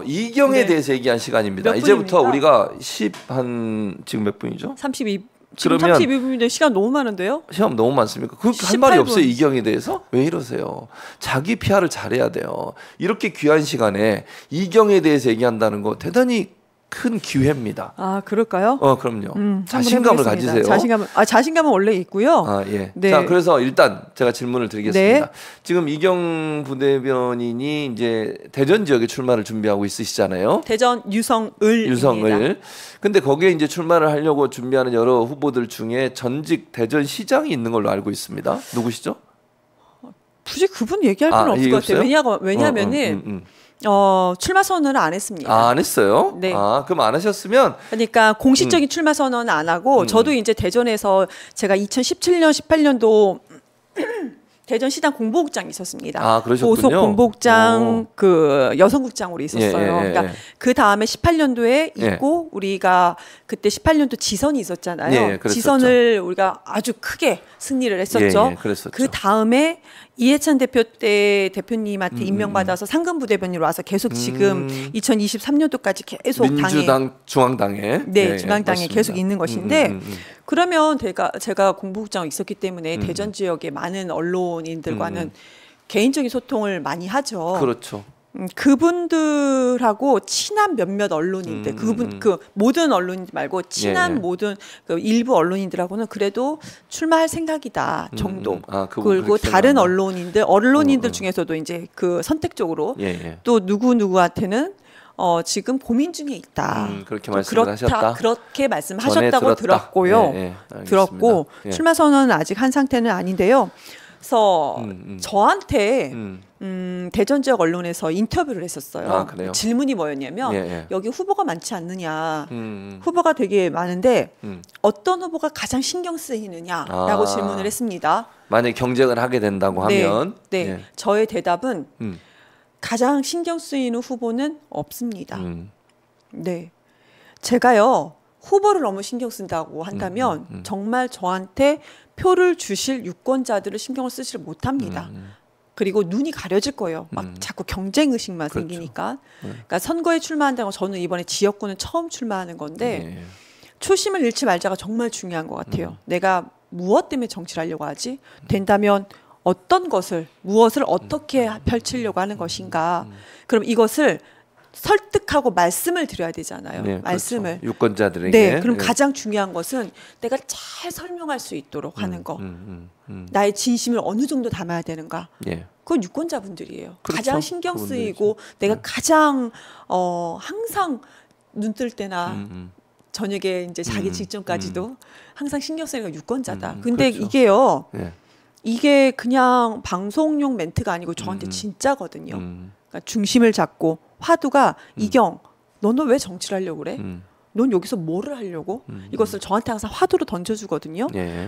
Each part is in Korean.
이경에 네. 대해서 얘기한 시간입니다. 몇 이제부터 분입니까? 우리가 지금 몇 분이죠? 32. 지금 그러면 32분인데 시간 너무 많은데요? 시험 너무 많습니까? 그 할 말이 없어요. 이경에 대해서? 왜 이러세요? 자기 PR을 잘해야 돼요. 이렇게 귀한 시간에 이경에 대해서 얘기한다는 거 대단히 큰 기회입니다. 아, 그럴까요? 그럼요. 자신감을 가지세요. 자신감은 원래 있고요. 아, 예. 네. 자, 그래서 일단 제가 질문을 드리겠습니다. 네. 지금 이경 부대변인이 이제 대전 지역에 출마를 준비하고 있으시잖아요. 대전 유성을. 근데 거기에 이제 출마를 하려고 준비하는 여러 후보들 중에 전직 대전 시장이 있는 걸로 알고 있습니다. 누구시죠? 굳이 그분 얘기할 필요는 없을 것 같아요. 왜냐하면은 출마 선언을 안 했습니다. 아, 안 했어요? 네. 아, 그럼 안 하셨으면 그러니까 공식적인 출마 선언은 안 하고 저도 이제 대전에서 제가 2017년 18년도 대전시당 공보국장이 있었습니다. 아, 그러셨군요. 보석 공보국장 그 여성국장으로 있었어요. 그러니까 그 다음에 18년도에 있고 우리가 그때 18년도 지선이 있었잖아요. 지선을 우리가 아주 크게 승리를 했었죠. 그 다음에 이해찬 대표님한테 임명받아서 상근부대변인으로 와서 계속 지금 2023년도까지 계속 민주당 중앙당에 중앙당에 계속 있는 것인데 그러면 제가 공보국장이 있었기 때문에 대전 지역의 많은 언론인들과는 개인적인 소통을 많이 하죠. 그렇죠. 그분들하고 친한 몇몇 언론인들, 그 모든 언론인들 말고 친한 모든 그 일부 언론인들하고는 그래도 출마할 생각이다 정도. 그리고 다른 언론인들 중에서도 이제 그 선택적으로 또 누구한테는 지금 고민 중에 있다. 그렇게 말씀을 하셨다. 그렇게 말씀하셨다고 들었고요. 들었고 출마 선언은 아직 한 상태는 아닌데요. 그래서 저한테 대전 지역 언론에서 인터뷰를 했었어요. 아, 그래요? 질문이 뭐였냐면 여기 후보가 많지 않느냐. 후보가 되게 많은데 어떤 후보가 가장 신경 쓰이느냐라고 질문을 했습니다. 만약에 경쟁을 하게 된다고 하면 저의 대답은 가장 신경 쓰이는 후보는 없습니다. 네, 제가요 후보를 너무 신경 쓴다고 한다면 정말 저한테 표를 주실 유권자들을 신경을 쓰지 못합니다. 그리고 눈이 가려질 거예요. 막 자꾸 경쟁 의식만 생기니까. 그러니까 선거에 출마한다고 저는 이번에 지역구는 처음 출마하는 건데 초심을 잃지 말자가 정말 중요한 것 같아요. 내가 무엇 때문에 정치를 하려고 하지? 된다면 무엇을 어떻게 펼치려고 하는 것인가? 그럼 이것을 설득하고 말씀을 드려야 되잖아요. 말씀을. 그렇죠. 유권자들에게. 그럼 가장 중요한 것은 내가 잘 설명할 수 있도록 하는 거. 나의 진심을 어느 정도 담아야 되는가. 그건 유권자분들이에요. 그렇죠. 가장 신경 쓰이고 내가 가장 항상 눈 뜰 때나 저녁에 이제 자기 직전까지도 항상 신경 쓰이는 건 유권자다. 근데 이게요. 이게 그냥 방송용 멘트가 아니고 저한테 진짜거든요. 그러니까 중심을 잡고 화두가 이경, 너는 왜 정치를 하려고 그래? 넌 여기서 뭐를 하려고? 이것을 저한테 항상 화두로 던져주거든요.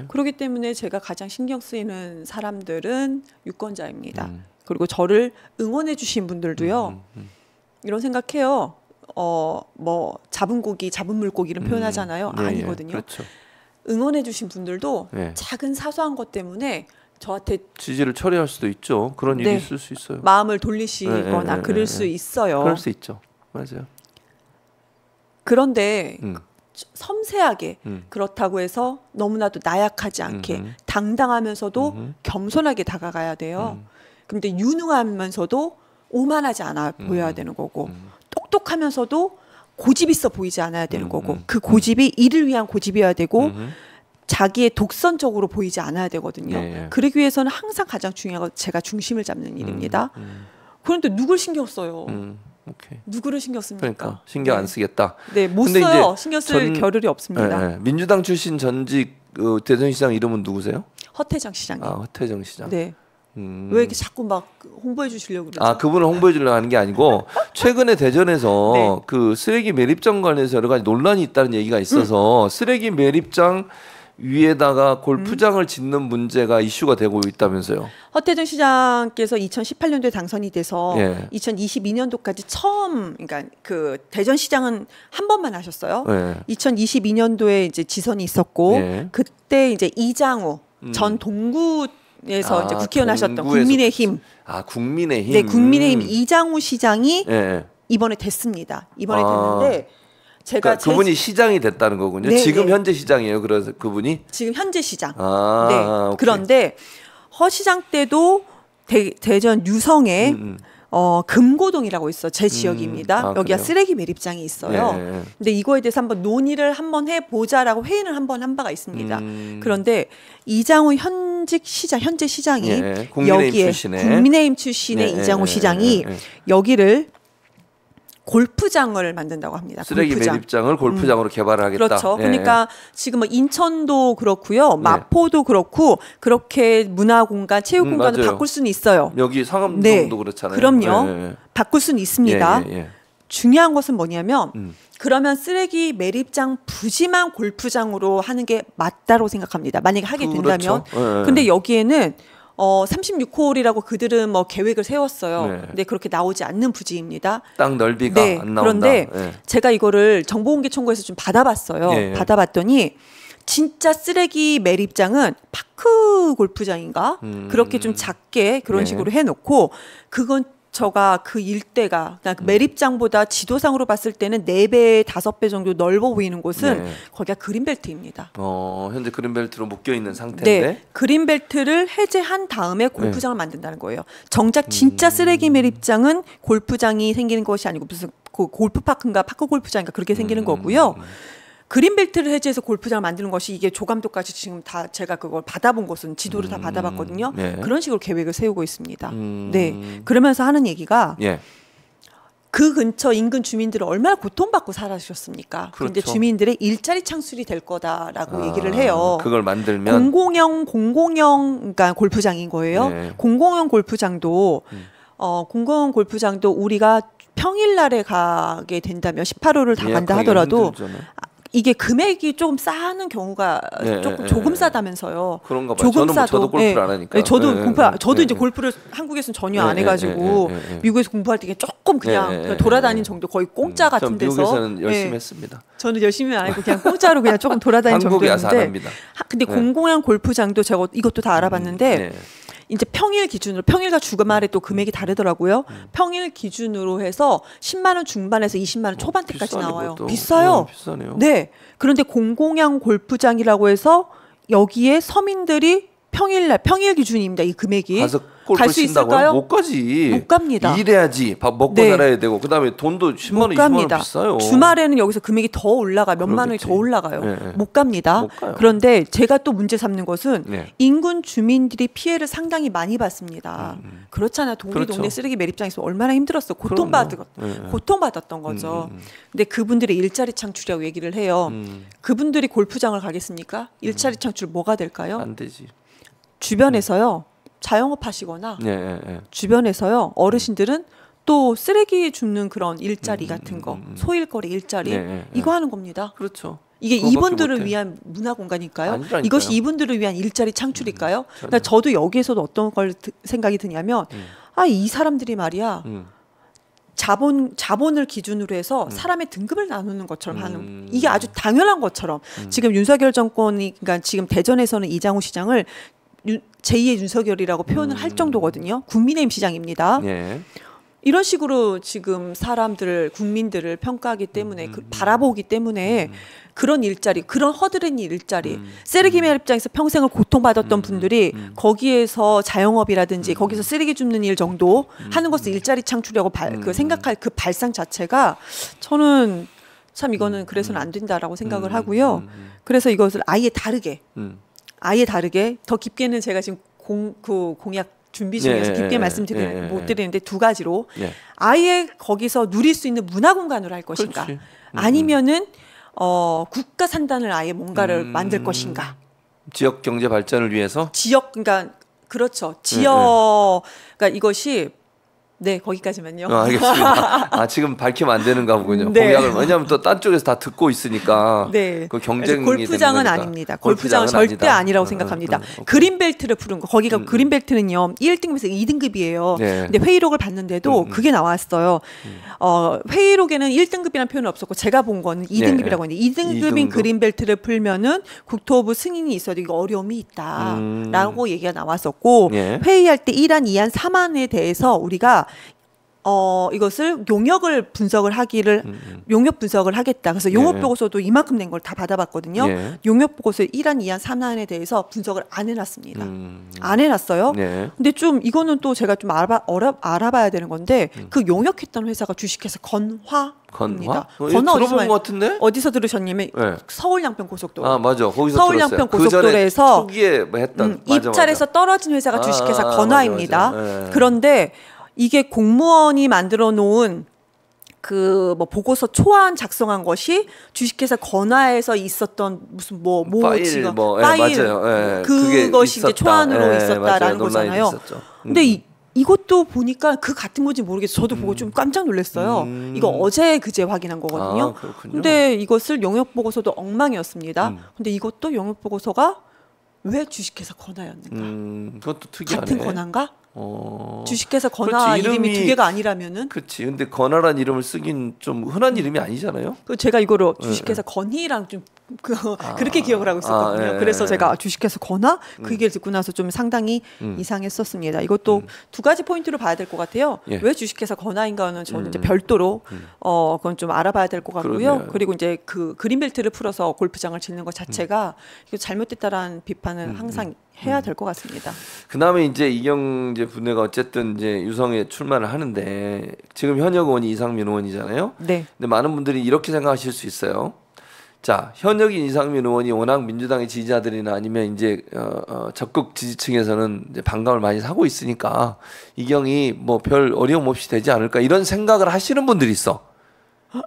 그렇기 때문에 제가 가장 신경 쓰이는 사람들은 유권자입니다. 그리고 저를 응원해 주신 분들도요. 이런 생각해요. 뭐 잡은 고기, 잡은 물고기 이런 표현하잖아요. 아니거든요. 그렇죠. 응원해 주신 분들도 작은 사소한 것 때문에 저한테 지지를 처리할 수도 있죠. 그런 일이 있을 수 있어요. 마음을 돌리시거나 그럴 수 있어요. 그럴 수 있죠. 맞아요. 그런데 섬세하게 그렇다고 해서 너무나도 나약하지 않게 당당하면서도 겸손하게 다가가야 돼요. 근데 유능하면서도 오만하지 않아 보여야 되는 거고 똑똑하면서도 고집 있어 보이지 않아야 되는 거고 그 고집이 이를 위한 고집이어야 되고 자기의 독선적으로 보이지 않아야 되거든요. 그러기 위해서는 항상 가장 중요한 건 제가 중심을 잡는 일입니다. 그런데 누굴 신경 써요? 누구를 신경 씁니까? 그러니까 신경 안 쓰겠다. 못 써요. 신경 쓸 겨를이 없습니다. 민주당 출신 전직 대전시장 이름은 누구세요? 허태정 시장님. 허태정 시장. 네. 왜 이렇게 자꾸 막 홍보해 주시려고 그러죠? 그분을 홍보해 주려고 하는 게 아니고 최근에 대전에서 그 쓰레기 매립장 관련해서 여러 가지 논란이 있다는 얘기가 있어서 쓰레기 매립장 위에다가 골프장을 짓는 문제가 이슈가 되고 있다면서요. 허태정 시장께서 2018년도에 당선이 돼서 2022년도까지 처음, 그러니까 그 대전시장은 한 번만 하셨어요. 2022년도에 이제 지선이 있었고 그때 이제 이장우 전 동구에서 이제 국회의원 하셨던 국민의힘. 국민의힘. 네, 국민의힘 이장우 시장이 이번에 됐습니다. 이번에 됐는데 제가 그러니까 그분이 시장이 됐다는 거군요. 네, 지금 네. 현재 시장이에요. 그래서 그분이 지금 현재 시장. 네. 오케이. 그런데 허 시장 때도 대전 유성에 금고동이라고 있어. 제 지역입니다. 여기가 그래요? 쓰레기 매립장이 있어요. 네. 근데 이거에 대해서 한번 논의를 한번 해보자라고 회의를 한번 한 바가 있습니다. 그런데 이장우 현재 시장이 여기에 국민의힘 출신의 이장우 시장이 여기를 골프장을 만든다고 합니다. 쓰레기 매립장을 골프장으로 개발을 하겠다. 그렇죠. 그러니까 지금 뭐 인천도 그렇고요, 마포도 그렇고 그렇게 문화공간, 체육공간을 바꿀 수는 있어요. 여기 상암동도 그렇잖아요. 그럼요. 바꿀 수는 있습니다. 중요한 것은 뭐냐면 그러면 쓰레기 매립장 부지만 골프장으로 하는 게 맞다고 생각합니다. 만약에 하게 된다면. 그렇죠. 근데 여기에는 36홀이라고 그들은 뭐 계획을 세웠어요. 근데 그렇게 나오지 않는 부지입니다. 땅 넓이가 안 나온다. 그런데 제가 이거를 정보공개 청구해서 좀 받아봤어요. 받아봤더니 진짜 쓰레기 매립장은 파크 골프장인가? 그렇게 좀 작게 그런 식으로 해놓고 그건 저가 그 일대가 그러니까 매립장보다 지도상으로 봤을 때는 4배, 5배 정도 넓어 보이는 곳은 거기가 그린벨트입니다. 현재 그린벨트로 묶여 있는 상태인데. 네, 그린벨트를 해제한 다음에 골프장을 만든다는 거예요. 정작 진짜 쓰레기 매립장은 골프장이 생기는 것이 아니고 무슨 골프파크인가 파크 골프장인가 그렇게 생기는 거고요. 그린벨트를 해제해서 골프장을 만드는 것이 이게 조감도까지 지금 다 제가 그걸 받아본 것은 지도를 다 받아봤거든요. 그런 식으로 계획을 세우고 있습니다. 네, 그러면서 하는 얘기가 그 근처 인근 주민들은 얼마나 고통받고 살아주셨습니까? 그런데 그렇죠. 주민들의 일자리 창출이 될 거다라고 얘기를 해요. 그걸 만들면 공공형 그러니까 골프장인 거예요. 공공형 골프장도 우리가 평일날에 가게 된다면 18호를 다 간다 하더라도 이게 금액이 조금 싸는 경우가 조금 싸다면서요. 그런가 봐요. 저도 골프를 안 하니까. 저도 이제 골프를 한국에서는 전혀 안 해가지고 미국에서 공부할 때 조금 그냥 돌아다닌 정도 거의 공짜 같은 데서. 미국에서는 열심히 했습니다. 저는 열심히 안 하고 그냥 공짜로 그냥 조금 돌아다닌 정도였는데. 한국에 와서 안 합니다. 근데 공공형 골프장도 제가 이것도 다 알아봤는데 이제 평일 기준으로 평일과 주말에 또 금액이 다르더라고요. 평일 기준으로 해서 10만 원 중반에서 20만 원 초반대까지 나와요. 것도. 비싸요. 비싸네요. 네. 그런데 공공형 골프장이라고 해서 여기에 서민들이 평일 기준입니다. 이 금액이. 갈 수 있을까요? 못 가지. 못 갑니다. 일해야지. 밥 먹고 살아야 되고 그다음에 돈도 10만 원, 20만 원 비싸요. 주말에는 여기서 금액이 더 올라가 몇만 원이 더 올라가요. 못 갑니다. 못 가요. 그런데 제가 또 문제 삼는 것은 인근 주민들이 피해를 상당히 많이 받습니다. 그렇잖아요. 동네 쓰레기 매립장에서 얼마나 힘들었어. 고통받았던 거죠. 근데 그분들의 일자리 창출이라고 얘기를 해요. 그분들이 골프장을 가겠습니까? 일자리 창출 뭐가 될까요? 안 되지. 주변에서요. 자영업 하시거나 주변에서요. 어르신들은 또 쓰레기 줍는 그런 일자리 같은 거, 소일거리 일자리 이거 하는 겁니다. 그렇죠. 이게 이분들을 위한 문화 공간일까요? 아니라니까요. 이것이 이분들을 위한 일자리 창출일까요? 그러니까 저도 여기에서도 어떤 걸 생각이 드냐면 이 사람들이 말이야. 자본을 기준으로 해서 사람의 등급을 나누는 것처럼 하는 이게 아주 당연한 것처럼 지금 윤석열 정권이 그러니까 지금 대전에서는 이장우 시장을 제2의 윤석열이라고 표현을 할 정도거든요. 국민의힘 시장입니다. 이런 식으로 지금 국민들을 평가하기 때문에 바라보기 때문에 그런 일자리, 그런 허드렛 일자리, 쓰레기 매립장에서 평생을 고통받았던 분들이 거기에서 자영업이라든지 거기서 쓰레기 줍는 일 정도 하는 것을 일자리 창출이라고 생각할 그 발상 자체가 저는 참 이거는 그래서는 안 된다라고 생각을 하고요. 그래서 이것을 아예 다르게 더 깊게는 제가 지금 공약 준비 중에서 깊게 못 드리는데 두 가지로 아예 거기서 누릴 수 있는 문화 공간으로 할 것인가 아니면은 국가 산단을 아예 뭔가를 만들 것인가 지역 경제 발전을 위해서 그러니까 그렇죠 그러니까 이것이 거기까지만요. 알겠습니다. 지금 밝히면 안 되는가 보군요. 공약을 왜냐하면 또 딴 쪽에서 다 듣고 있으니까. 그 경쟁이 골프장은 아닙니다. 골프장은 절대 아니라고 생각합니다. 그린벨트를 푸른 거. 거기가 그린벨트는요 1등급에서 2등급이에요. 근데 회의록을 봤는데도 그게 나왔어요. 회의록에는 1등급이라는 표현은 없었고 제가 본 거는 2등급이라고 했는데 2등급인 그린벨트를 풀면은 국토부 승인이 있어도 이거 어려움이 있다라고 얘기가 나왔었고 회의할 때 1안, 2안, 3안에 대해서 우리가 이것을 용역을 분석을 하기를 용역 분석을 하겠다. 그래서 용역 보고서도 이만큼 낸 걸 다 받아봤거든요. 용역 보고서 1안, 2안, 3안에 대해서 분석을 안 해놨습니다. 안 해놨어요. 근데 좀 이거는 또 제가 좀 알아봐야 되는 건데 그 용역했던 회사가 주식회사 건화입니다. 건화 들어본 것 같은데? 어디서 들으셨냐면 서울 양평 고속도로. 아 맞아. 거기서 서울 양평 고속도로에서 초기에 뭐 했던 입찰에서 떨어진 회사가 주식회사 건화입니다. 맞아. 그런데 이게 공무원이 만들어 놓은 그 뭐 보고서 초안 작성한 것이 주식회사 건화에서 있었던 무슨 파일 맞아요. 그것이 이제 초안으로 있었다라는 거잖아요. 근데 이것도 보니까 그 같은 건지 모르겠어요. 저도 보고 좀 깜짝 놀랐어요. 이거 어제 그제 확인한 거거든요. 근데 이것을 용역 보고서도 엉망이었습니다. 근데 이것도 용역 보고서가 왜 주식회사 건화였는가? 그것도 특이하네. 같은 건화인가? 주식회사 건화 이름이 두 개가 아니라면은. 그렇지. 근데 건화란 이름을 쓰긴 좀 흔한 이름이 아니잖아요. 제가 이거를 주식회사 건희랑 좀 그렇게 기억을 하고 있었거든요. 그래서 제가 주식회사 건화 그 얘기를 듣고 나서 좀 상당히 이상했었습니다. 이것도 두 가지 포인트로 봐야 될 것 같아요. 왜 주식회사 건화인가는 저는 이제 별도로 그건 좀 알아봐야 될 것 같고요. 그러네요. 그리고 이제 그 그린벨트를 풀어서 골프장을 짓는 것 자체가 이거 잘못됐다라는 비판은 항상 해야 될 것 같습니다. 그다음에 이제 이경재 부회가 어쨌든 이제 유성에 출마를 하는데 지금 현역 의원이 이상민 의원이잖아요. 네. 근데 많은 분들이 이렇게 생각하실 수 있어요. 자, 현역인 이상민 의원이 워낙 민주당의 지지자들이나 아니면 이제 적극 지지층에서는 이제 반감을 많이 사고 있으니까 이경이 뭐 별 어려움 없이 되지 않을까 이런 생각을 하시는 분들이 있어.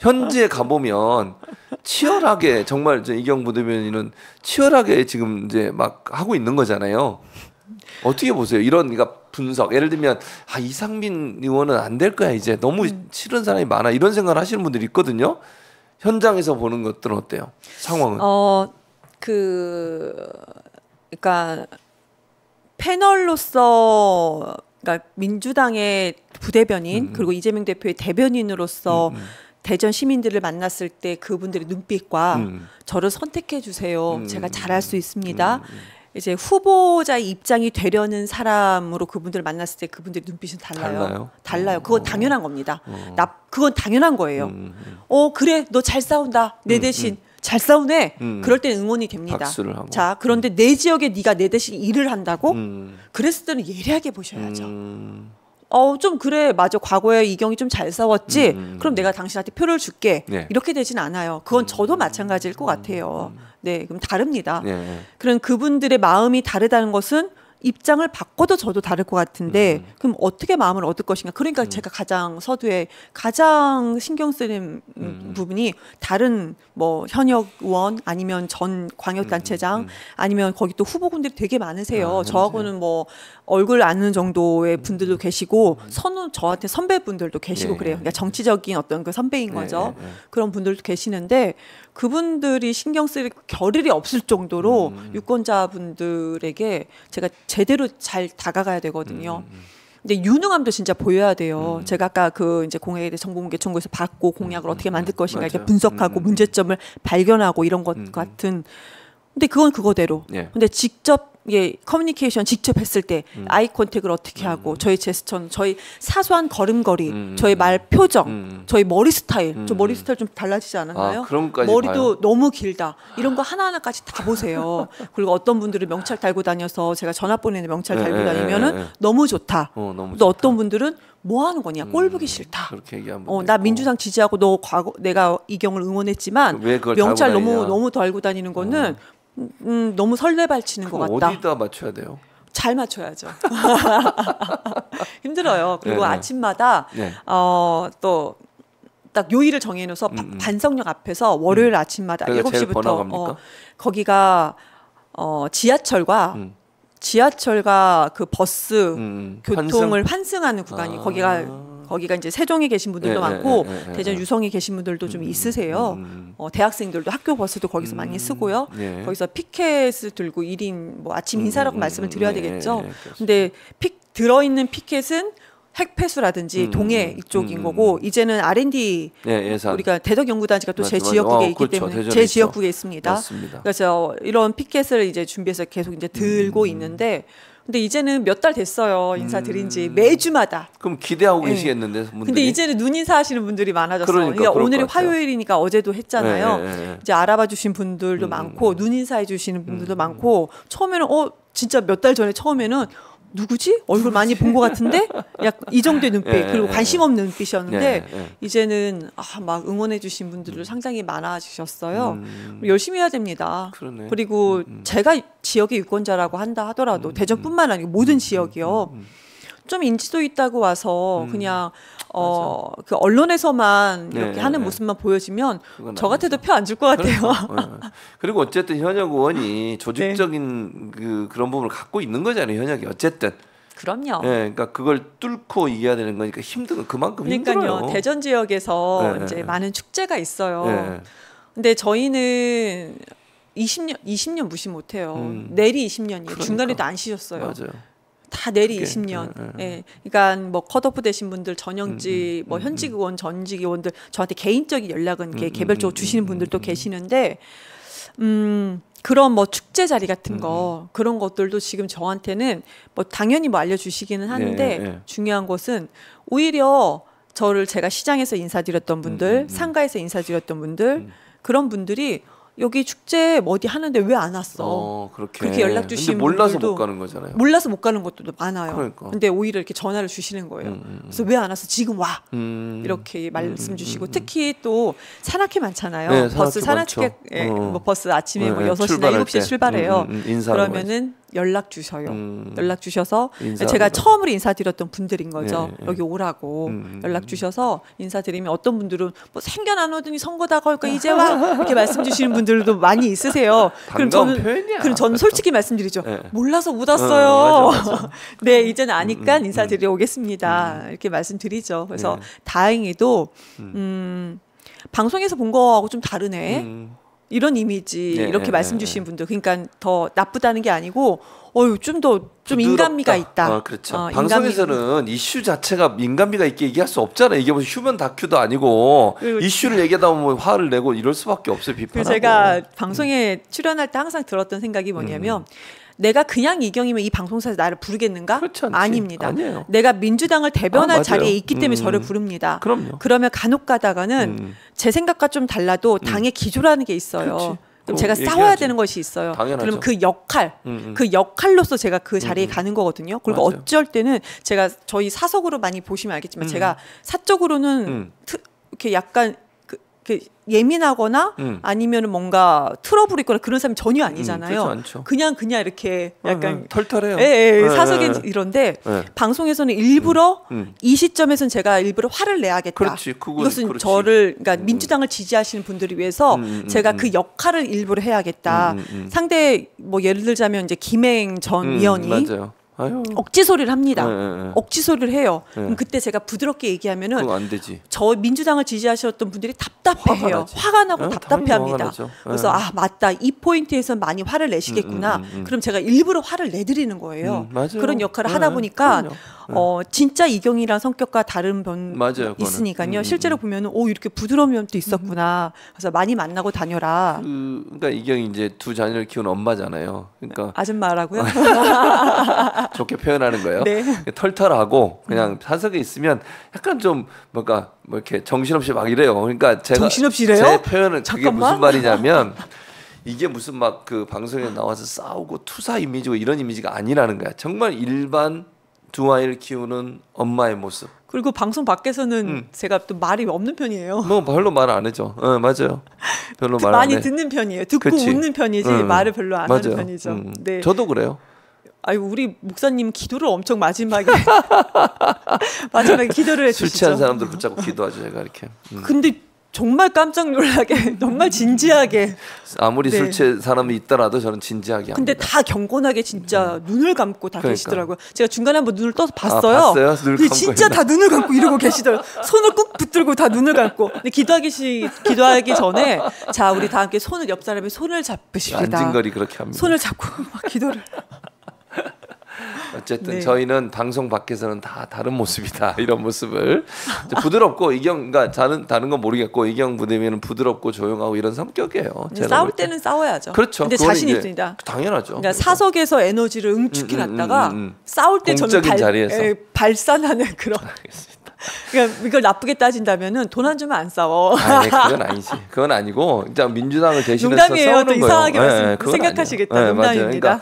현지에 가보면 치열하게 정말 이경 부대변인은 치열하게 지금 이제 막 하고 있는 거잖아요. 어떻게 보세요? 이런 그러니까 분석. 예를 들면 이상민 의원은 안 될 거야 이제 너무 싫은 사람이 많아 이런 생각을 하시는 분들이 있거든요. 현장에서 보는 것들은 어때요? 상황은? 그러니까 패널로서 그러니까 민주당의 부대변인 그리고 이재명 대표의 대변인으로서 대전 시민들을 만났을 때 그분들의 눈빛과 저를 선택해 주세요. 제가 잘할 수 있습니다. 이제 후보자의 입장이 되려는 사람으로 그분들을 만났을 때 그분들의 눈빛은 달라요. 그건 당연한 겁니다. 그건 당연한 거예요. 그래, 너 잘 싸운다. 내 대신 잘 싸우네. 그럴 땐 응원이 됩니다. 박수를 하고. 자, 그런데 내 지역에 네가 내 대신 일을 한다고? 그랬을 때는 예리하게 보셔야죠. 좀 그래 맞아 과거에 이경이 좀 잘 싸웠지 그럼 내가 당신한테 표를 줄게 이렇게 되진 않아요. 그건 저도 마찬가지일 것 같아요. 네, 그럼 다릅니다. 그런 그분들의 마음이 다르다는 것은 입장을 바꿔도 저도 다를 것 같은데 그럼 어떻게 마음을 얻을 것인가. 그러니까 제가 가장 서두에 가장 신경 쓰는 부분이 다른 뭐 현역 의원 아니면 전 광역단체장 아니면 거기 또 후보군들이 되게 많으세요. 저하고는 뭐 얼굴 아는 정도의 분들도 계시고 저한테 선배분들도 계시고 그래요. 그러니까 정치적인 어떤 그 선배인 거죠. 그런 분들도 계시는데 그분들이 신경 쓸 겨를이 없을 정도로 유권자분들에게 제가 제대로 잘 다가가야 되거든요. 근데 유능함도 진짜 보여야 돼요. 제가 아까 그 이제 공약에 대해 정보공개 청구에서 받고 공약을 어떻게 만들 것인가 이렇게 분석하고 문제점을 발견하고 이런 것 같은. 근데 그건 그거대로. 근데 직접 커뮤니케이션 직접 했을 때 아이 컨택을 어떻게 하고 저희 제스처는 저희 사소한 걸음걸이, 저희 말 표정, 저희 머리 스타일, 저 머리 스타일 좀 달라지지 않았나요? 머리도 봐요. 너무 길다. 이런 거 하나하나까지 다 보세요. 그리고 어떤 분들은 명찰 달고 다녀서 제가 전화 보내는 명찰 달고 다니면은 너무 좋다. 또 어떤 분들은 뭐 하는 거냐? 꼴 보기 싫다. 그렇게 얘기하면 나 민주당 지지하고 너 과거 내가 이경을 응원했지만 명찰 너무 달고 다니는 거는 너무 설레발치는 것 같다. 어디다 맞춰야 돼요? 잘 맞춰야죠. 힘들어요. 그리고 아침마다 또 딱 요일을 정해놓아서 반성역 앞에서 월요일 아침마다 7시부터 거기가 지하철과 그 버스 교통을 환승하는 구간이 거기가 이제 세종에 계신 분들도 많고 대전 유성에 계신 분들도 좀 있으세요. 대학생들도 학교 버스도 거기서 많이 쓰고요. 거기서 피켓을 들고 1인 뭐 아침 인사라고 말씀을 드려야 되겠죠. 근데 들어있는 피켓은 핵폐수라든지 동해 이쪽인 거고 이제는 R&D 우리가 대덕연구단지가 또 제 지역국에 있기 때문에 제 지역국에 있습니다. 맞습니다. 그래서 이런 피켓을 이제 준비해서 계속 이제 들고 있는데 근데 이제는 몇 달 됐어요. 인사드린 지 매주마다. 그럼 기대하고 계시겠는데 분들이. 근데 이제는 눈 인사하시는 분들이 많아졌어요. 그러니까 오늘이 화요일이니까 어제도 했잖아요. 이제 알아봐 주신 분들도 많고 눈 인사해 주시는 분들도 많고 처음에는 진짜 몇 달 전에 처음에는 누구지? 얼굴 많이 본 것 같은데? 약 이 정도의 눈빛 그리고 관심 없는 눈빛이었는데 이제는 막 응원해 주신 분들도 상당히 많아지셨어요. 열심히 해야 됩니다. 그러네. 그리고 제가 지역의 유권자라고 한다 하더라도 대전뿐만 아니고 모든 지역이요. 좀 인지도 있다고 와서 그냥 그 언론에서만 이렇게 하는 모습만 보여지면 저 같아도 표 안 줄 것 같아요. 그리고 어쨌든 현역 의원이 조직적인 그런 부분을 갖고 있는 거잖아요. 현역이 어쨌든. 그럼요. 그러니까 그걸 뚫고 이겨야 되는 거니까 그만큼 힘들어요. 대전 지역에서 이제 많은 축제가 있어요. 근데 저희는 20년 무시 못해요. 내리 20년이에요. 그러니까. 중간에도 안 쉬셨어요. 맞아요. 다 내리 20년. 그러니까 뭐 컷오프 되신 분들 전형직, 뭐 현직 의원, 전직 의원들 저한테 개인적인 연락은 개별적으로 주시는 분들도 계시는데, 그런 뭐 축제 자리 같은 거 그런 것들도 지금 저한테는 뭐 당연히 뭐 알려주시기는 하는데 중요한 것은 오히려 제가 시장에서 인사드렸던 분들, 상가에서 인사드렸던 분들 그런 분들이 여기 축제 어디 하는데 왜 안 왔어? 그렇게 연락 주시는 몰라서 분들도 못 가는 거잖아요. 몰라서 못 가는 것도 많아요. 그러니까. 근데 오히려 이렇게 전화를 주시는 거예요. 그래서 왜 안 왔어? 지금 와. 이렇게 말씀 주시고 특히 또 산악회 많잖아요. 네, 버스 산악회 뭐 버스 아침에 뭐 6시나 7시에 출발해요. 그러면은 연락 주셔요. 연락 주셔서 제가 처음으로 인사드렸던 분들인 거죠. 여기 오라고 연락 주셔서 인사드리면 어떤 분들은 뭐 생견 안 오더니 선거 다가올까 이제 와 이렇게 말씀 주시는 분들도 많이 있으세요. 그럼 저는 솔직히 말씀드리죠. 몰라서 못 왔어요. 맞아. 네, 이제는 아니까 인사드리러 오겠습니다. 이렇게 말씀드리죠. 그래서 다행히도 방송에서 본 거하고 좀 다르네. 이런 이미지 이렇게 말씀 주신 분들 그러니까 더 나쁘다는 게 아니고 좀 인간미가 있다. 그렇죠. 방송에서는 이슈 자체가 민감미가 있게 얘기할 수 없잖아요. 이게 무슨 휴먼 다큐도 아니고 이슈를 얘기하다 보면 화를 내고 이럴 수밖에 없어요. 비판하고. 제가 방송에 출연할 때 항상 들었던 생각이 뭐냐면 내가 그냥 이경이면 이 방송사에서 나를 부르겠는가? 아닙니다. 아니에요. 내가 민주당을 대변할 자리에 있기 때문에 저를 부릅니다. 그럼요. 그러면 간혹 가다가는 제 생각과 좀 달라도 당의 기조라는 게 있어요. 그럼 제가 싸워야 되는 것이 있어요. 당연하죠. 그러면 그 역할로서 제가 그 자리에 가는 거거든요. 그리고 맞아요. 어쩔 때는 제가 저희 사석으로 많이 보시면 알겠지만 제가 사적으로는 이렇게 약간 예민하거나 아니면 뭔가 트러블이 있거나 그런 사람이 전혀 아니잖아요. 그냥 이렇게 약간 털털해요. 사석엔 이런데 방송에서는 일부러 이 시점에서는 제가 일부러 화를 내야겠다. 이것은 저를 그러니까 민주당을 지지하시는 분들을 위해서 제가 그 역할을 일부러 해야겠다. 상대 뭐 예를 들자면 이제 김행 전 위원이 맞아요. 억지 소리를 합니다. 억지 소리를 해요. 그럼 그때 제가 부드럽게 얘기하면은 그거 안 되지. 저 민주당을 지지하셨던 분들이 답답해해요. 화가 나고 답답해합니다. 그래서 맞다. 이 포인트에서 많이 화를 내시겠구나. 그럼 제가 일부러 화를 내드리는 거예요. 그런 역할을 하다 보니까 진짜 이경이랑 성격과 다른 면 있으니까요. 실제로 보면은 이렇게 부드러운 면도 있었구나. 그래서 많이 만나고 다녀라. 그러니까 이경이 이제 두 자녀를 키우는 엄마잖아요. 그러니까 아줌마라고요? 좋게 표현하는 거예요. 네. 털털하고 그냥 사석에 있으면 약간 좀 뭔가 뭐 이렇게 정신없이 막 이래요. 그러니까 제가 정신없이 이래요? 제 표현은 그게 무슨 말이냐면 이게 무슨 막 그 방송에 나와서 싸우고 투사 이미지고 이런 이미지가 아니라는 거야. 정말 일반 두 아이를 키우는 엄마의 모습. 그리고 방송 밖에서는 제가 또 말이 없는 편이에요. 뭐 별로 말 안 하죠. 맞아요. 별로 말 안 해. 많이 듣는 편이에요. 듣고 웃는 편이지 말을 별로 안 하는 편이죠. 네. 저도 그래요. 우리 목사님 기도를 엄청 마지막에 기도를 해주시죠. 술 취한 사람들 붙잡고 기도하죠. 제가 이렇게. 근데 정말 깜짝 놀라게 정말 진지하게 아무리 술 취한 사람이 있더라도 저는 진지하게 근데 합니다. 다 경건하게 진짜 눈을 감고 다 계시더라고요. 제가 중간에 한번 눈을 떠서 봤어요. 봤어요? 근데 진짜 다 눈을 감고 이러고 계시더라고요. 손을 꾹 붙들고 다 눈을 감고. 근데 기도하기 전에 자 우리 다 함께 손을 옆 사람의 손을 잡으십시다. 안진거리 그렇게 합니다. 손을 잡고 막 기도를. 어쨌든 네. 저희는 방송 밖에서는 다 다른 모습이다. 이런 모습을 부드럽고 이경 그러니까 다른 건 모르겠고 이경 부대변인은 부드럽고 조용하고 이런 성격이에요. 싸울 때는 싸워야죠. 그렇죠. 근데 자신 있습니다. 당연하죠. 그러니까 사석에서 에너지를 응축해놨다가 싸울 때 저는 자리에서 발산하는 그런. 알겠습니다. 그러니까 이걸 나쁘게 따진다면은 돈 안 주면 안 싸워. 아니, 그건 아니지. 그건 아니고 그냥 민주당을 대신해서 농담이에요. 싸우는 또 거예요. 이상하게 생각하시겠다. 농담입니다. 그러니까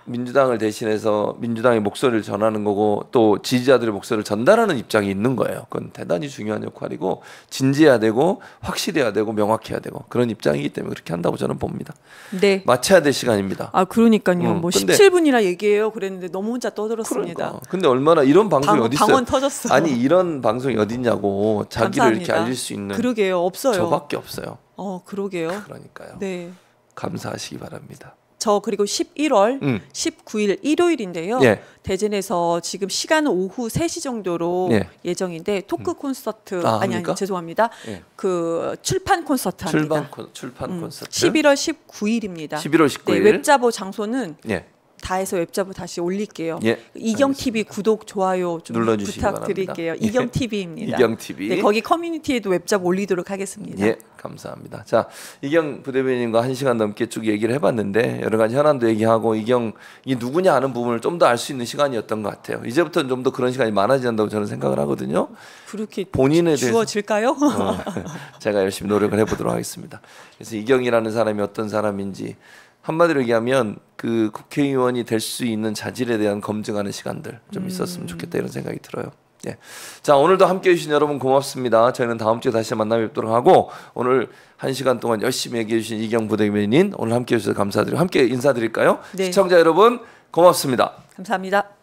민주당을 대신해서 민주당의 목소리를 전하는 거고 또 지지자들의 목소리를 전달하는 입장이 있는 거예요. 그건 대단히 중요한 역할이고 진지해야 되고 확실해야 되고 명확해야 되고 그런 입장이기 때문에 그렇게 한다고 저는 봅니다. 네. 마쳐야 될 시간입니다. 아 그러니까요. 뭐 17분이나 얘기해요. 그랬는데 너무 혼자 떠들었습니다. 그러니까. 근데 얼마나 이런 방송이 어디 있어요? 방언 터졌어. 아니 이런 방송이 어딨냐고 자기를 감사합니다. 이렇게 알릴 수 있는. 그러게요. 없어요. 저밖에 없어요. 그러게요. 그러니까요. 네. 감사하시기 바랍니다. 저 그리고 11월 19일 일요일인데요. 예. 대전에서 지금 시간은 오후 3시 정도로 예. 예정인데 토크 콘서트 아니 죄송합니다. 예. 그 출판 콘서트 합니다. 출판 콘서트. 11월 19일입니다. 11월 19일. 네, 웹자보 장소는 예. 다 해서 웹자보 다시 올릴게요. 예, 이경 TV 구독 좋아요 좀 눌러주시기 부탁드릴게요. 바랍니다. 이경 TV입니다. 이경 TV. 네, 거기 커뮤니티에도 웹자보 올리도록 하겠습니다. 예, 감사합니다. 자, 이경 부대변인과 1시간 넘게 쭉 얘기를 해봤는데 여러 가지 현안도 얘기하고 이경이 누구냐 하는 부분을 좀 더 알 수 있는 시간이었던 것 같아요. 이제부터는 좀 더 그런 시간이 많아진다고 저는 생각을 하거든요. 그렇게 본인에 대해서 주어질까요? 제가 열심히 노력을 해보도록 하겠습니다. 그래서 이경이라는 사람이 어떤 사람인지 한마디로 얘기하면 그 국회의원이 될 수 있는 자질에 대한 검증하는 시간들 좀 있었으면 좋겠다 이런 생각이 들어요. 예. 자, 오늘도 함께해 주신 여러분 고맙습니다. 저희는 다음 주에 다시 만나 뵙도록 하고 오늘 1시간 동안 열심히 얘기해 주신 이경 부대변인 오늘 함께해 주셔서 감사드리고 함께 인사드릴까요? 네. 시청자 여러분 고맙습니다. 감사합니다.